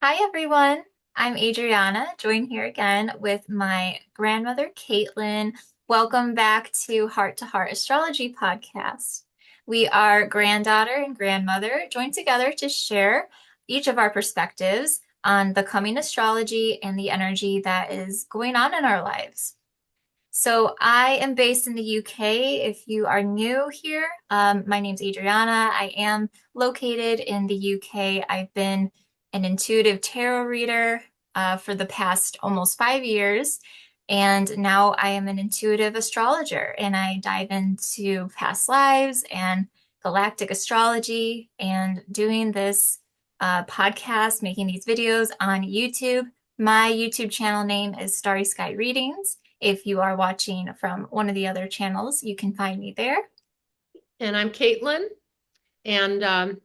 Hi, everyone. I'm Adriana, joined here again with my grandmother, Caitlin. Welcome back to Heart Astrology Podcast. We are granddaughter and grandmother joined together to share each of our perspectives on the coming astrology and the energy that is going on in our lives. So I am based in the UK. If you are new here, my name's Adriana. I am located in the UK. I've been an intuitive tarot reader for the past almost 5 years. And now I am an intuitive astrologer and I dive into past lives and galactic astrology and doing this podcast, making these videos on YouTube. My YouTube channel name is Starry Sky Readings. If you are watching from one of the other channels, you can find me there. And I'm Caitlin, and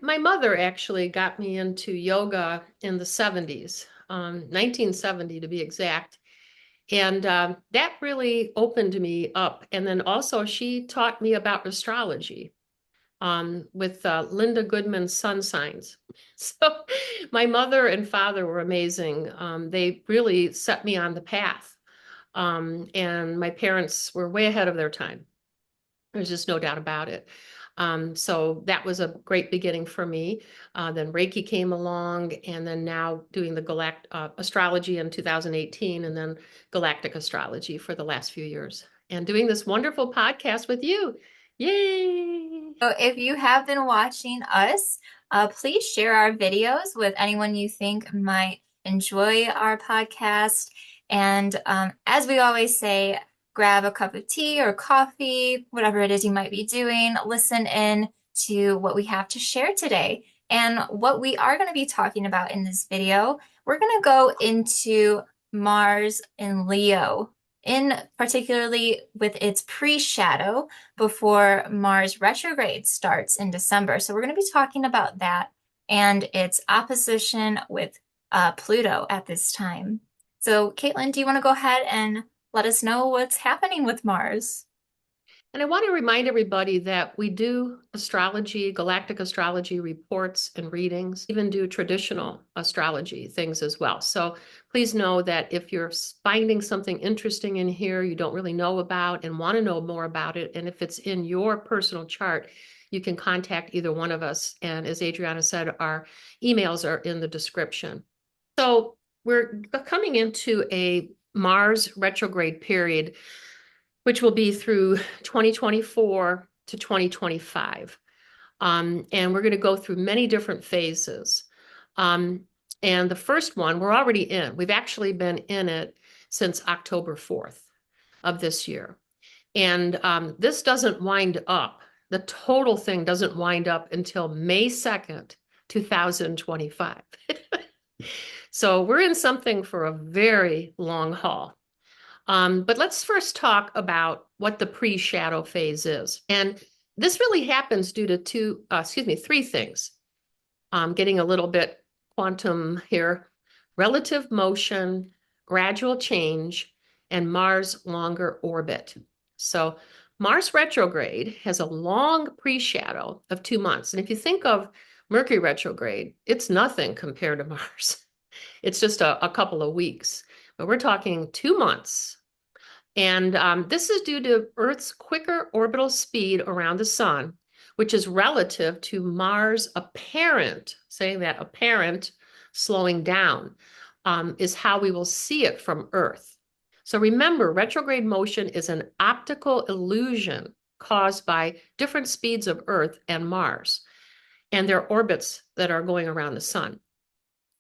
my mother actually got me into yoga in the 70s, 1970 to be exact. And that really opened me up. And then also she taught me about astrology with Linda Goodman's sun signs. So my mother and father were amazing. They really set me on the path. And my parents were way ahead of their time. There's just no doubt about it. So that was a great beginning for me. Then Reiki came along, and then now doing the astrology in 2018, and then galactic astrology for the last few years, and doing this wonderful podcast with you. Yay! So if you have been watching us, please share our videos with anyone you think might enjoy our podcast. And as we always say, grab a cup of tea or coffee, whatever it is you might be doing, listen in to what we have to share today. And what we are going to be talking about in this video, we're going to go into Mars in Leo, in particularly with its pre-shadow before Mars retrograde starts in December. So we're going to be talking about that and its opposition with Pluto at this time. So, Caitlin, do you want to go ahead and let us know what's happening with Mars? And I want to remind everybody that we do astrology, galactic astrology reports and readings, even do traditional astrology things as well. So please know that if you're finding something interesting in here you don't really know about and want to know more about it, and if it's in your personal chart, you can contact either one of us. And as Adriana said, our emails are in the description. So we're coming into a Mars retrograde period, which will be through 2024 to 2025. And we're going to go through many different phases. Um, and the first one, we're already in. We've actually been in it since October 4th of this year. And this doesn't wind up, the total thing doesn't wind up until May 2nd, 2025. So we're in something for a very long haul. But let's first talk about what the pre-shadow phase is. And this really happens due to three things. Getting a little bit quantum here: relative motion, gradual change, and Mars longer orbit. So Mars retrograde has a long pre-shadow of 2 months. And if you think of Mercury retrograde, it's nothing compared to Mars. It's just a couple of weeks, but we're talking 2 months. And this is due to Earth's quicker orbital speed around the sun, which is relative to Mars' apparent, saying that apparent slowing down, is how we will see it from Earth. So remember, retrograde motion is an optical illusion caused by different speeds of Earth and Mars and their orbits that are going around the sun.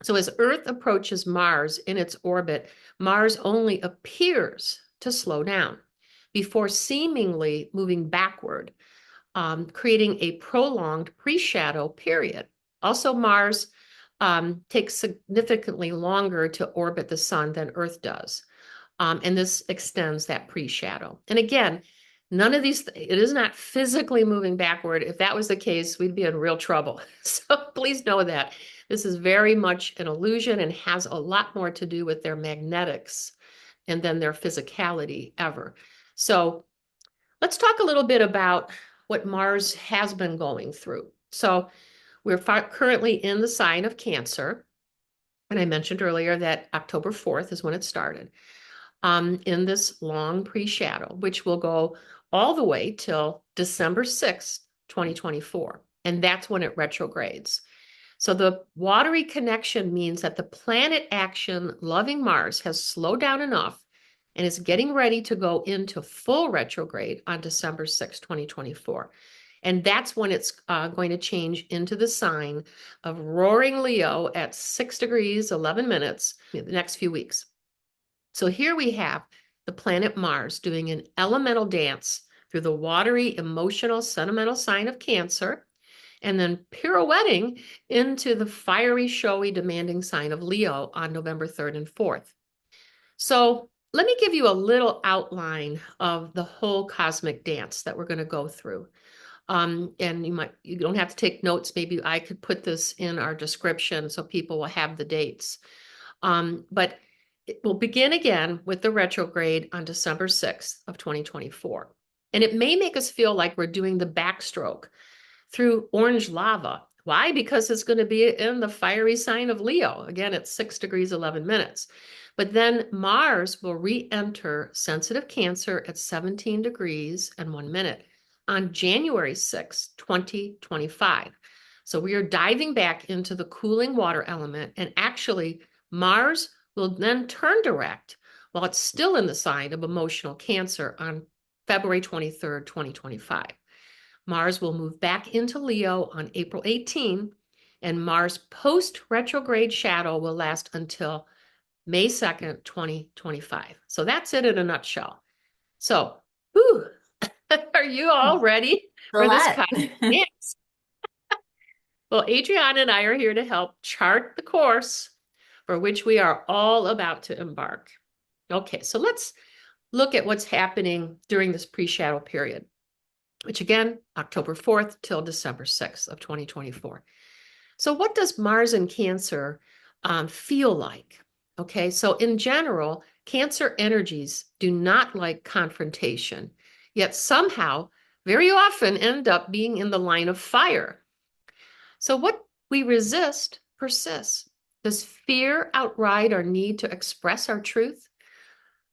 So as Earth approaches Mars in its orbit, Mars only appears to slow down before seemingly moving backward, creating a prolonged pre-shadow period. Also, Mars takes significantly longer to orbit the sun than Earth does. And this extends that pre-shadow. And again, none of these, it is not physically moving backward. If that was the case, we'd be in real trouble. So please know that. This is very much an illusion and has a lot more to do with their magnetics and then their physicality ever. So let's talk a little bit about what Mars has been going through. So we're currently in the sign of Cancer. And I mentioned earlier that October 4th is when it started, in this long pre-shadow, which will go all the way till December 6th, 2024. And that's when it retrogrades. So the watery connection means that the planet action loving Mars has slowed down enough and is getting ready to go into full retrograde on December 6, 2024. And that's when it's going to change into the sign of roaring Leo at 6 degrees, 11 minutes in the next few weeks. So here we have the planet Mars doing an elemental dance through the watery, emotional, sentimental sign of Cancer, and then pirouetting into the fiery, showy, demanding sign of Leo on November 3rd and 4th. So let me give you a little outline of the whole cosmic dance that we're going to go through. And you don't have to take notes. Maybe I could put this in our description so people will have the dates. But it will begin again with the retrograde on December 6th of 2024. And it may make us feel like we're doing the backstroke through orange lava. Why? Because it's going to be in the fiery sign of Leo. Again, it's 6 degrees, 11 minutes. But then Mars will re-enter sensitive Cancer at 17 degrees and 1 minute on January 6, 2025. So we are diving back into the cooling water element, and actually Mars will then turn direct while it's still in the sign of emotional Cancer on February 23rd, 2025. Mars will move back into Leo on April 18, and Mars post-retrograde shadow will last until May 2nd, 2025. So that's it in a nutshell. So, whew, are you all ready The for this lot. cosmic dance? Well, Adriana and I are here to help chart the course for which we are all about to embark. Okay, so let's look at what's happening during this pre-shadow period, which again, October 4th till December 6th of 2024. So what does Mars in Cancer feel like? Okay, so in general, Cancer energies do not like confrontation, yet somehow, very often end up being in the line of fire. So what we resist persists. Does fear outride our need to express our truth?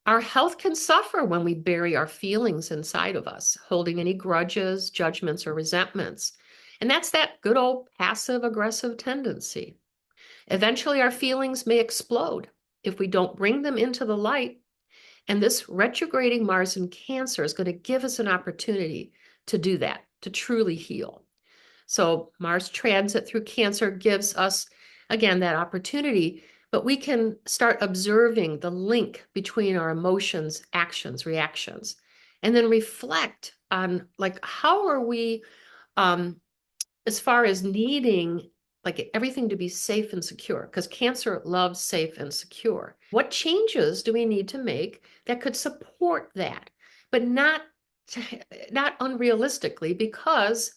Our health can suffer when we bury our feelings inside of us, holding any grudges, judgments, or resentments. And that's that good old passive aggressive tendency. Eventually, our feelings may explode if we don't bring them into the light. And this retrograding Mars in Cancer is going to give us an opportunity to do that, to truly heal. So Mars transit through Cancer gives us, again, that opportunity, but we can start observing the link between our emotions, actions, reactions, and then reflect on like, how are we, as far as needing like everything to be safe and secure, because Cancer loves safe and secure. What changes do we need to make that could support that, but not unrealistically, because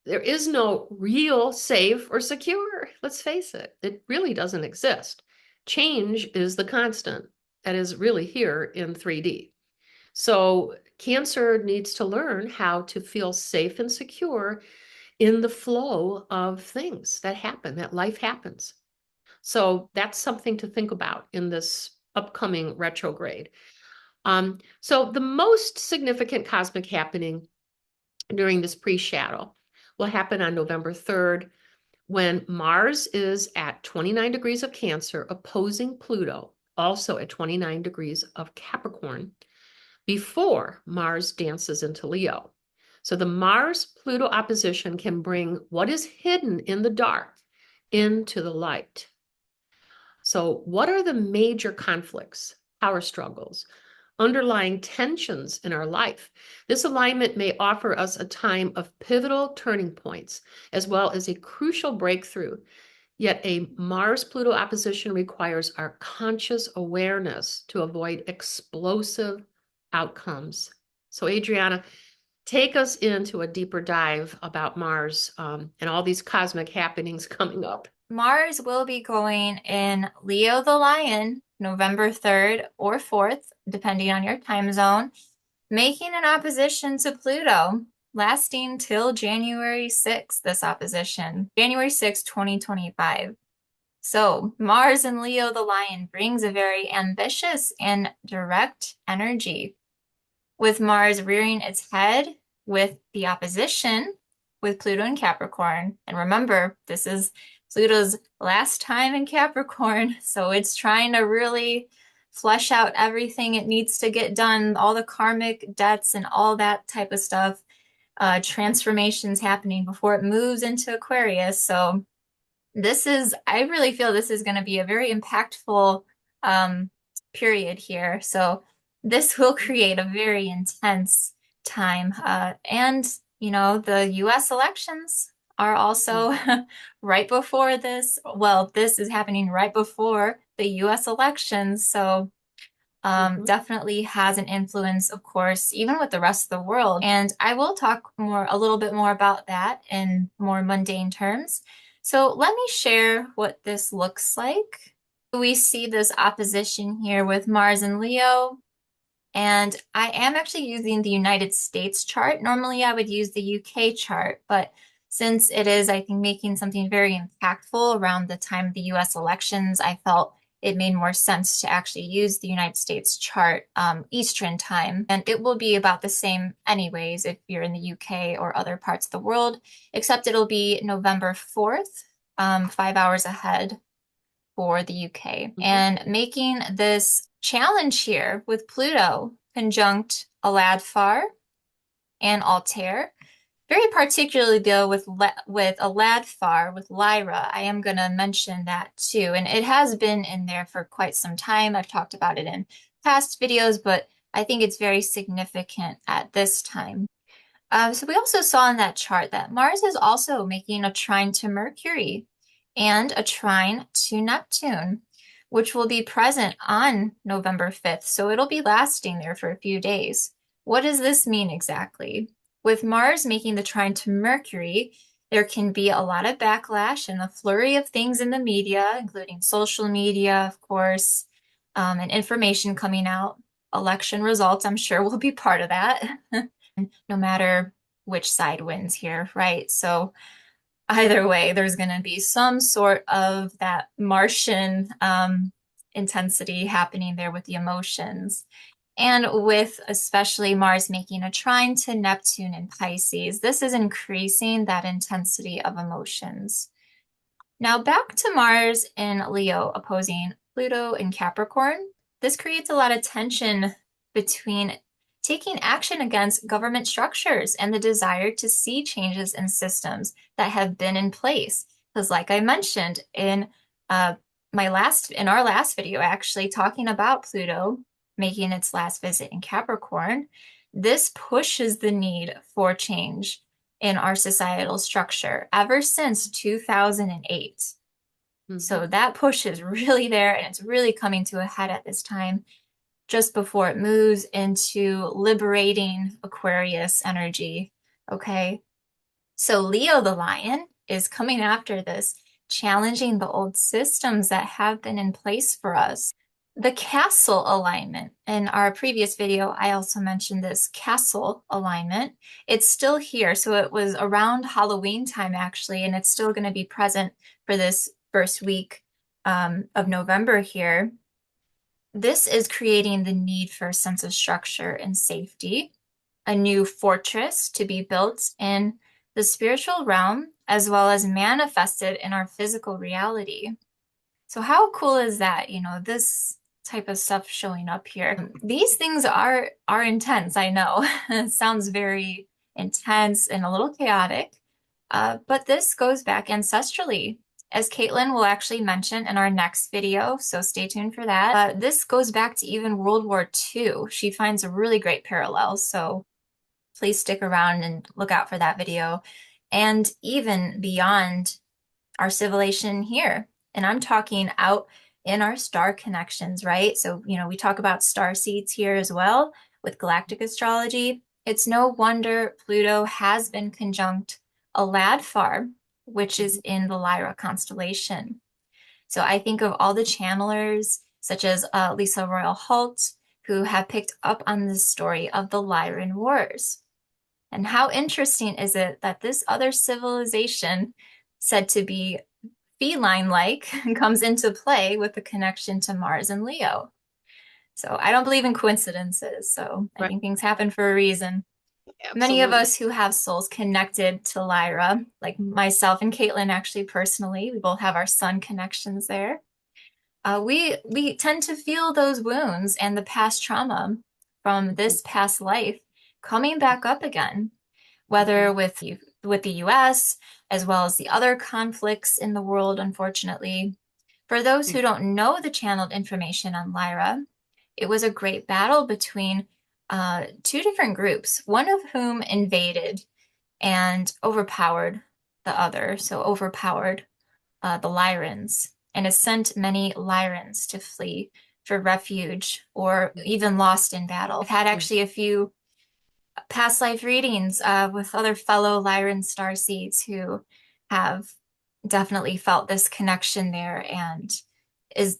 there is no real safe or secure. Let's face it, it really doesn't exist. Change is the constant that is really here in 3D. So Cancer needs to learn how to feel safe and secure in the flow of things that happen, that life happens. So that's something to think about in this upcoming retrograde. So the most significant cosmic happening during this pre-shadow will happen on November 3rd, when Mars is at 29 degrees of Cancer, opposing Pluto, also at 29 degrees of Capricorn, before Mars dances into Leo. So the Mars-Pluto opposition can bring what is hidden in the dark into the light. So what are the major conflicts, power struggles, underlying tensions in our life? This alignment may offer us a time of pivotal turning points, as well as a crucial breakthrough. Yet a Mars-Pluto opposition requires our conscious awareness to avoid explosive outcomes. So Adriana, take us into a deeper dive about Mars and all these cosmic happenings coming up. Mars will be going in Leo the Lion November 3rd or 4th, depending on your time zone, making an opposition to Pluto, lasting till January 6th, this opposition, January 6th, 2025. So Mars in Leo the Lion brings a very ambitious and direct energy, with Mars rearing its head with the opposition with Pluto in Capricorn. And remember, this is Pluto's last time in Capricorn, so it's trying to really flesh out everything it needs to get done, all the karmic debts and all that type of stuff, transformations happening before it moves into Aquarius. So I really feel this is going to be a very impactful um, period here. So this will create a very intense time. The US elections are also right before this. Well, this is happening right before the US elections. So Mhm. definitely has an influence, of course, even with the rest of the world. And I will talk a little bit more about that in more mundane terms. So let me share what this looks like. We see this opposition here with Mars and Leo. And I am actually using the United States chart. Normally, I would use the UK chart, but since it is, I think, making something very impactful around the time of the US elections, I felt it made more sense to actually use the United States chart, Eastern time. And it will be about the same, anyways, if you're in the UK or other parts of the world, except it'll be November 4th, 5 hours ahead for the UK. Mhm. And making this challenge here with Pluto conjunct Aladfar and Altair. Very particularly though with Aladfar, with Lyra, I am going to mention that too. And it has been in there for quite some time. I've talked about it in past videos, but I think it's very significant at this time. So we also saw in that chart that Mars is also making a trine to Mercury and a trine to Neptune, which will be present on November 5th. So it'll be lasting there for a few days. What does this mean exactly? With Mars making the trine to Mercury, there can be a lot of backlash and a flurry of things in the media, including social media, of course, and information coming out. Election results, I'm sure, will be part of that. No matter which side wins here, right? So either way, there's going to be some sort of that Martian intensity happening there with the emotions. And with especially Mars making a trine to Neptune in Pisces, this is increasing that intensity of emotions. Now back to Mars in Leo opposing Pluto in Capricorn. This creates a lot of tension between taking action against government structures and the desire to see changes in systems that have been in place. Because like I mentioned uh, in our last video, actually talking about Pluto making its last visit in Capricorn, this pushes the need for change in our societal structure ever since 2008. So Mhm. that push is really there and it's really coming to a head at this time, just before it moves into liberating Aquarius energy. Okay. So Leo the lion is coming after this, challenging the old systems that have been in place for us. The castle alignment. In our previous video, I also mentioned this castle alignment. It's still here. So it was around Halloween time, actually, and it's still going to be present for this first week of November here. This is creating the need for a sense of structure and safety, a new fortress to be built in the spiritual realm, as well as manifested in our physical reality. So how cool is that? This type of stuff showing up here. These things are intense, I know. It sounds very intense and a little chaotic, but this goes back ancestrally, as Caitlin will actually mention in our next video, so stay tuned for that. This goes back to even World War II. She finds a really great parallel, so please stick around and look out for that video. And even beyond our civilization here. And I'm talking out in our star connections, right? So, we talk about star seeds here as well with galactic astrology. It's no wonder Pluto has been conjunct Aladfar, which is Mhm. in the Lyra constellation. So I think of all the channelers, such as Lisa Royal Holt, who have picked up on this story of the Lyran Wars. And how interesting is it that this other civilization, said to be feline-like comes into play with the connection to Mars and Leo. So I don't believe in coincidences. So I Right. think things happen for a reason. Many of Absolutely. us who have souls connected to Lyra, like myself and Caitlin, actually personally, we both have our sun connections there. We tend to feel those wounds and the past trauma from Mhm. this past life coming back up again, whether Mhm. with the US as well as the other conflicts in the world, unfortunately. For those who don't know the channeled information on Lyra, it was a great battle between two different groups, one of whom invaded and overpowered the other, so overpowered the Lyrans, and has sent many Lyrans to flee for refuge or even lost in battle. I've had Mhm. actually a few past life readings with other fellow Lyran starseeds who have definitely felt this connection there and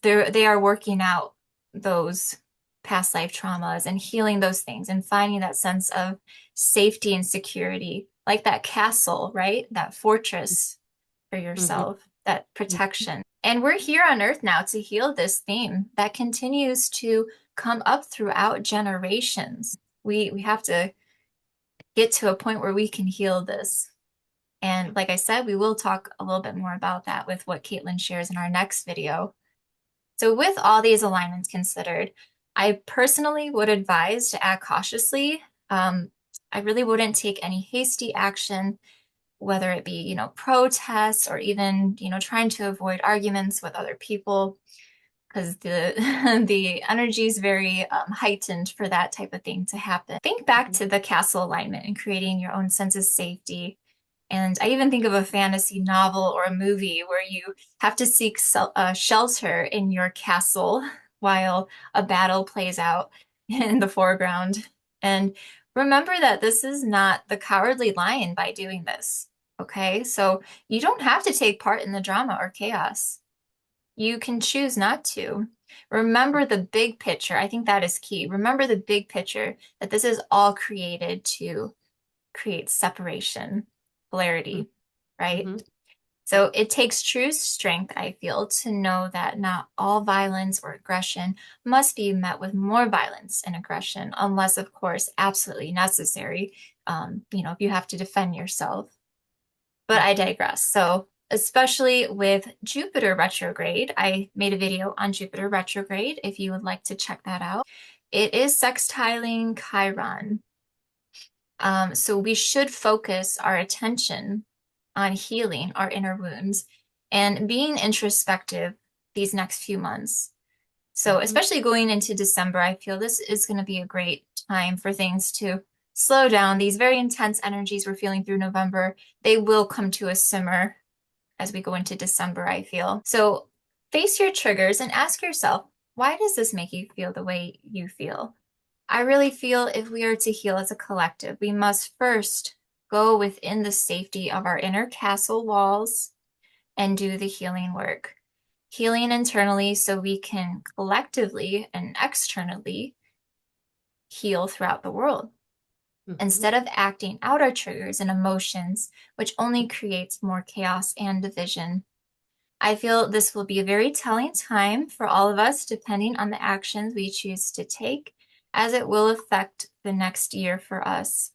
they are working out those past life traumas and healing those things and finding that sense of safety and security, like that castle, right? That fortress for Mhm. yourself, that protection. And we're here on Earth now to heal this theme that continues to come up throughout generations. We have to get to a point where we can heal this. And like I said, we will talk a little bit more about that with what Caitlin shares in our next video. So, with all these alignments considered, I personally would advise to act cautiously. I really wouldn't take any hasty action, whether it be, protests or even, trying to avoid arguments with other people because the the energy is very heightened for that type of thing to happen. Think back Mhm. to the castle alignment and creating your own sense of safety. And I even think of a fantasy novel or a movie where you have to seek shelter in your castle while a battle plays out in the foreground. And remember that this is not the cowardly lion by doing this. Okay, so you don't have to take part in the drama or chaos. You can choose not to. Remember the big picture. I think that is key. Remember the big picture that this is all created to create separation, polarity, right? Mhm. So it takes true strength, I feel, to know that not all violence or aggression must be met with more violence and aggression, unless, of course, absolutely necessary. If you have to defend yourself. But I Mhm. digress. So, especially with Jupiter retrograde, I made a video on Jupiter retrograde if you would like to check that out. It is sextiling Chiron. So we should focus our attention on healing our inner wounds and being introspective these next few months. So, Mhm. especially going into December, I feel this is going to be a great time for things to slow down. These very intense energies we're feeling through November, they will come to a simmer as we go into December, I feel. So, face your triggers and ask yourself, why does this make you feel the way you feel? I really feel if we are to heal as a collective, we must first go within the safety of our inner castle walls and do the healing work. Healing internally so we can collectively and externally heal throughout the world Mhm. instead of acting out our triggers and emotions, which only creates more chaos and division. I feel this will be a very telling time for all of us, depending on the actions we choose to take, as it will affect the next year for us.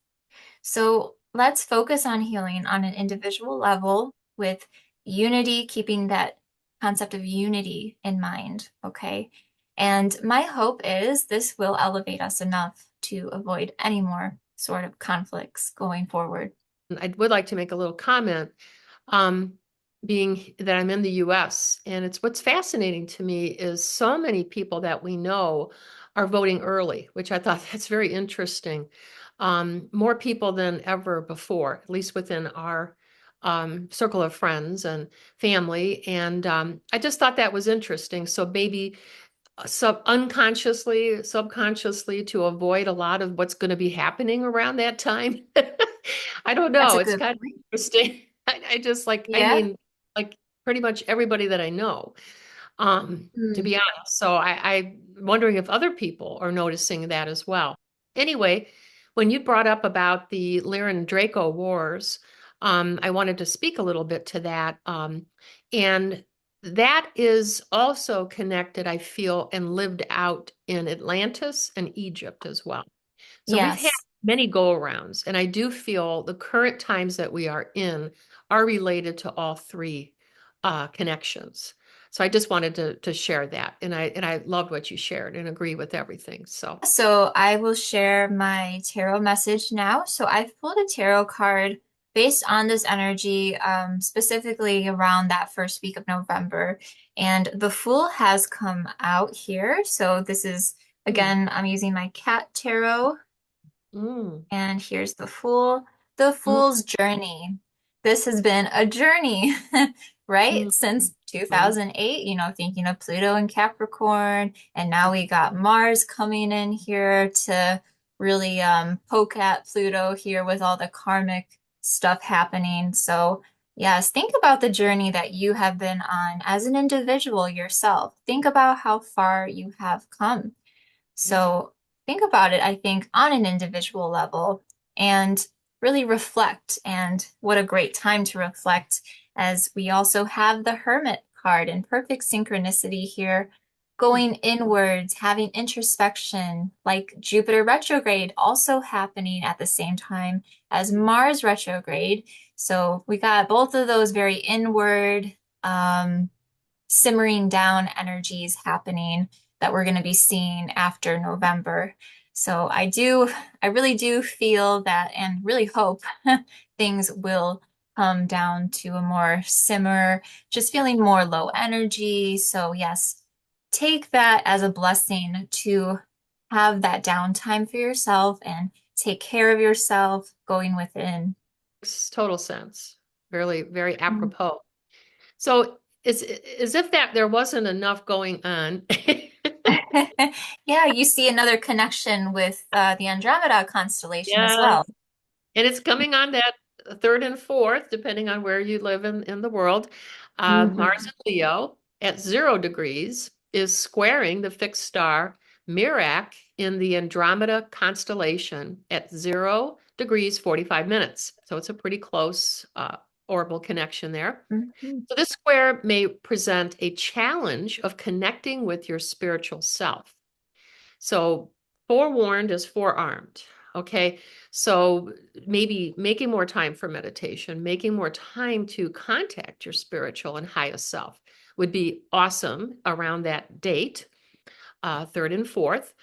So let's focus on healing on an individual level with unity, keeping that concept of unity in mind. Okay. And my hope is this will elevate us enough to avoid any more sort of conflicts going forward. I would like to make a little comment, um, being that I'm in the US, and it's what's fascinating to me is so many people that we know are voting early, which I thought that's very interesting. More people than ever before, at least within our circle of friends and family. And I just thought that was interesting. So maybe subconsciously to avoid a lot of what's going to be happening around that time. I don't That's know. a It's good kind of point. interesting. I just I Yeah. mean, like pretty much everybody that I know, to Hmm. be honest. So I'm wondering if other people are noticing that as well. Anyway, when you brought up about the Lyran Draco Wars, I wanted to speak a little bit to that. And that is also connected, I feel, and lived out in Atlantis and Egypt as well. So we've had Yes. many go-arounds, and I do feel the current times that we are in are related to all three connections. So I just wanted to share that, and I loved what you shared and agree with everything. So So I will share my tarot message now. So I've pulled a tarot card based on this energy, specifically around that first week of November. And the Fool has come out here. So this is, mm, again, I'm using my cat tarot. mm, And here's the Fool. The mm, Fool's journey. This has been a journey, right? mm, Since mm, 2008, thinking of Pluto and Capricorn. And now we got Mars coming in here to really poke at Pluto here with all the karmic stuff happening. So, yes, think about the journey that you have been on as an individual yourself. Think about how far you have come. yeah. So think about it, I think, on an individual level and really reflect. And what a great time to reflect, as we also have the Hermit card in perfect synchronicity here, Mm. going inwards, having introspection, like Jupiter retrograde also happening at the same time as Mars retrograde. So we got both of those very inward, um, simmering down energies happening that we're going to be seeing after November. So I really do feel that and really hope things will come down to a more simmer, just feeling more low energy. So, yes, take that as a blessing to have that downtime for yourself and take care of yourself going within. Makes total sense. Very, very apropos. So it's as if that there wasn't enough going on. Yeah, you see another connection with the Andromeda constellation as Yes. well. And it's coming on that third and fourth, depending on where you live in the world. Mars Hmm. and Leo at 0 degrees is squaring the fixed star Mirach in the Andromeda constellation at 0 degrees 45 minutes. So it's a pretty close orbital connection there. Hmm. So this square may present a challenge of connecting with your spiritual self. So forewarned is forearmed. Okay. So maybe making more time for meditation, making more time to contact your spiritual and highest self would be awesome around that date, third and fourth.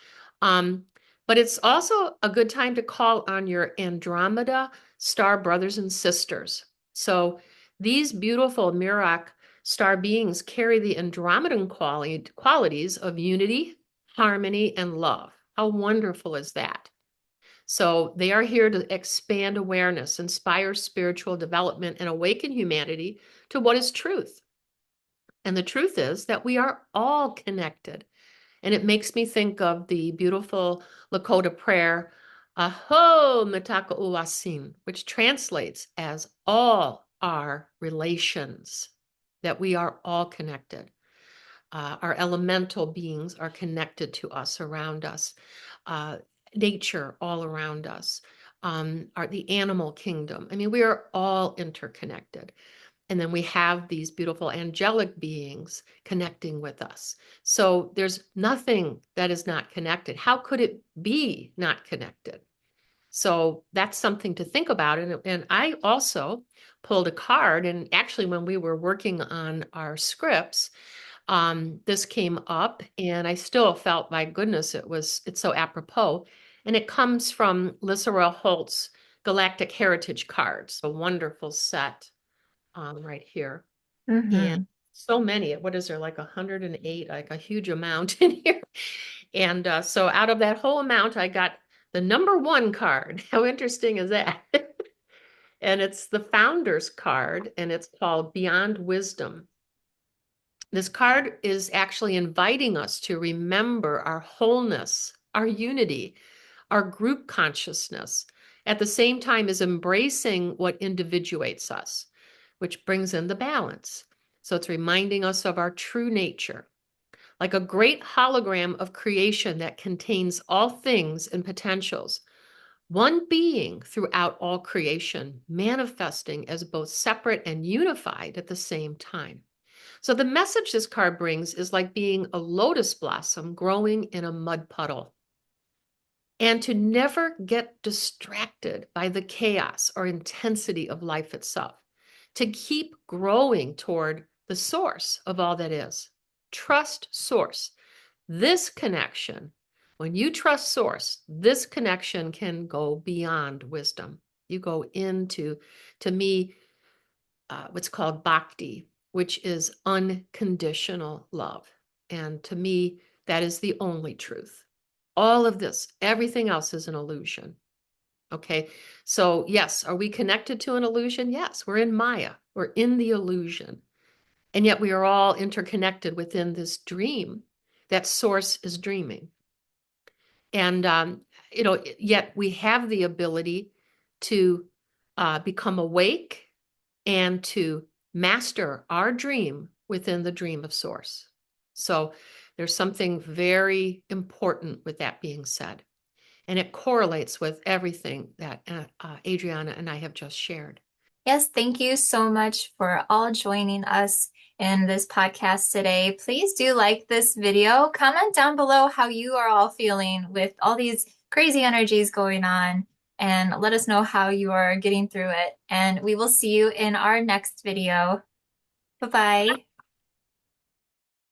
Um, but it's also a good time to call on your Andromeda star brothers and sisters. So these beautiful Mirach star beings carry the Andromedan qualities of unity, harmony, and love. How wonderful is that? So they are here to expand awareness, inspire spiritual development, and awaken humanity to what is truth. And the truth is that we are all connected. And it makes me think of the beautiful Lakota prayer, Aho Mitaka Uwasin, which translates as all are relations, that we are all connected. Our elemental beings are connected to us, around us, uh, nature all around us, the animal kingdom. I mean, we are all interconnected. And then we have these beautiful angelic beings connecting with us. So there's nothing that is not connected. How could it be not connected? So that's something to think about. And I also pulled a card. And actually, when we were working on our scripts, this came up, and I still felt, my goodness, it's so apropos. And it comes from Lissa Holt's Galactic Heritage cards, a wonderful set right here. And Hmm. so many, what is there, like 108, like a huge amount in here. And so out of that whole amount, I got the number one card. How interesting is that? And it's the founder's card, and it's called Beyond Wisdom. This card is actually inviting us to remember our wholeness, our unity, our group consciousness, at the same time as embracing what individuates us, which brings in the balance. So it's reminding us of our true nature, like a great hologram of creation that contains all things and potentials, one being throughout all creation, manifesting as both separate and unified at the same time. So the message this card brings is like being a lotus blossom growing in a mud puddle. And to never get distracted by the chaos or intensity of life itself. To keep growing toward the source of all that is. Trust source. This connection, when you trust source, this connection can go beyond wisdom. You go into, to me, what's called bhakti, which is unconditional love. And to me, that is the only truth. All of this, everything else is an illusion. Okay. So, yes, are we connected to an illusion? Yes, we're in Maya, we're in the illusion. And yet we are all interconnected within this dream that source is dreaming. And, yet we have the ability to become awake and to master our dream within the dream of source. So there's something very important with that being said. And it correlates with everything that Adriana and I have just shared. Yes, thank you so much for all joining us in this podcast today. Please do like this video. Comment down below how you are all feeling with all these crazy energies going on, and let us know how you are getting through it. And we will see you in our next video. Bye-bye.